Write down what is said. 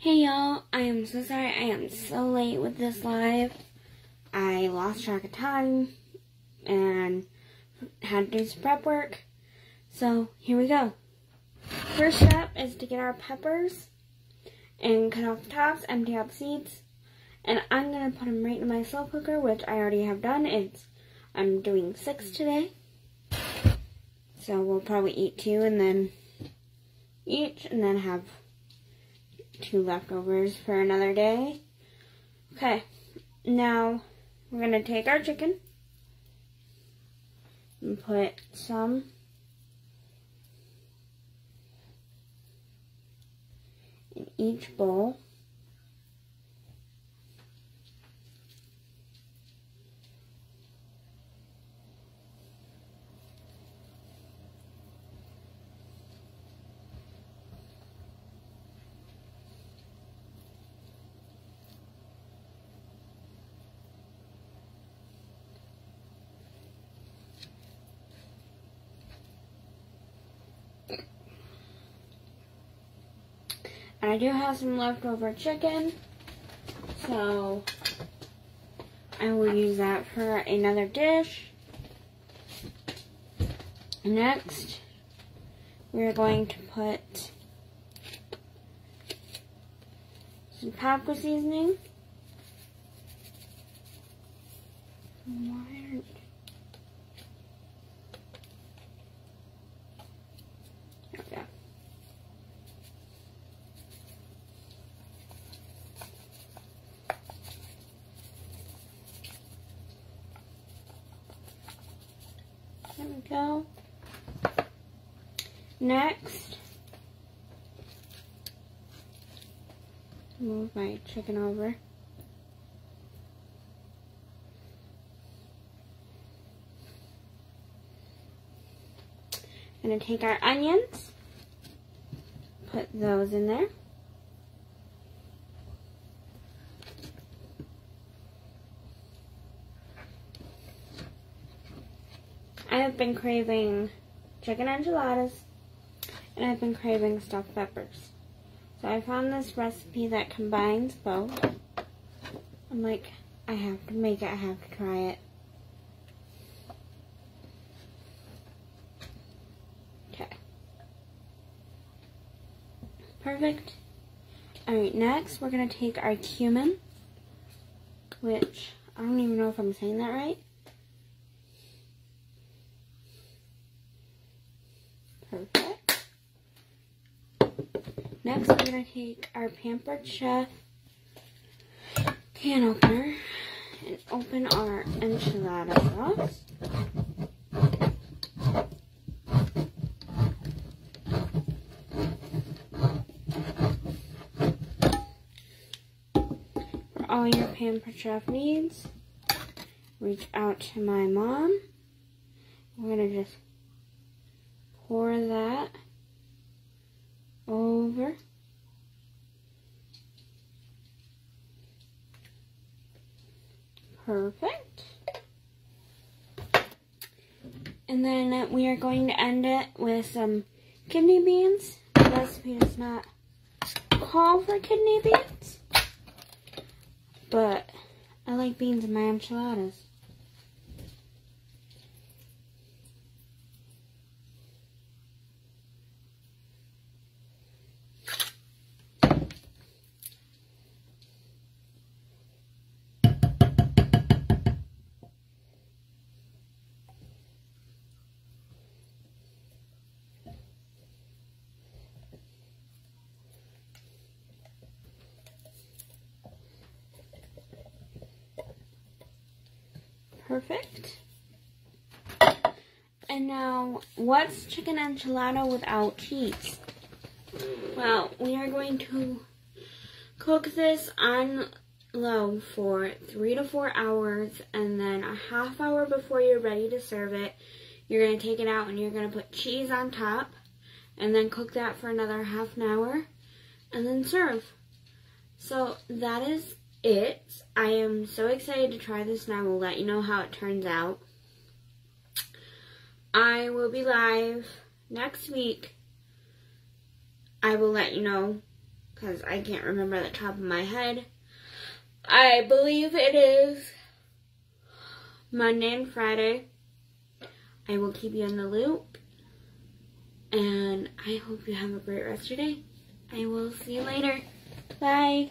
Hey y'all, I am so sorry I am so late with this live. I lost track of time and had to do some prep work. So here we go. First step is to get our peppers and cut off the tops, empty out the seeds. And I'm going to put them right in my slow cooker, which I already have done. I'm doing 6 today. So we'll probably eat 2 and then each and then have 2 leftovers for another day. Okay, now we're going to take our chicken and put some in each bowl. And I do have some leftover chicken, so I will use that for another dish. Next, we are going to put some paprika seasoning. There we go. There we go. Next, move my chicken over. I'm going to take our onions, put those in there. I have been craving chicken enchiladas, and I've been craving stuffed peppers. So I found this recipe that combines both. I'm like, I have to make it, I have to try it. Okay. Perfect. Alright, next we're going to take our cumin, which I don't even know if I'm saying that right. Perfect. Next, we're going to take our Pampered Chef can opener and open our enchilada sauce. For all your Pampered Chef needs, reach out to my mom. We're going to just pour that over. Perfect. And then we are going to end it with some kidney beans. The recipe does not call for kidney beans, but I like beans in my enchiladas. Perfect. And now, what's chicken enchilada without cheese? Well, we are going to cook this on low for 3 to 4 hours, and then a half hour before you're ready to serve it, you're going to take it out and you're going to put cheese on top, and then cook that for another half an hour, and then serve. So that is it. I am so excited to try this, and I will let you know how it turns out. I will be live next week. I will let you know because I can't remember the top of my head. I believe it is Monday and Friday. I will keep you in the loop. And I hope you have a great rest of your day. I will see you later. Bye.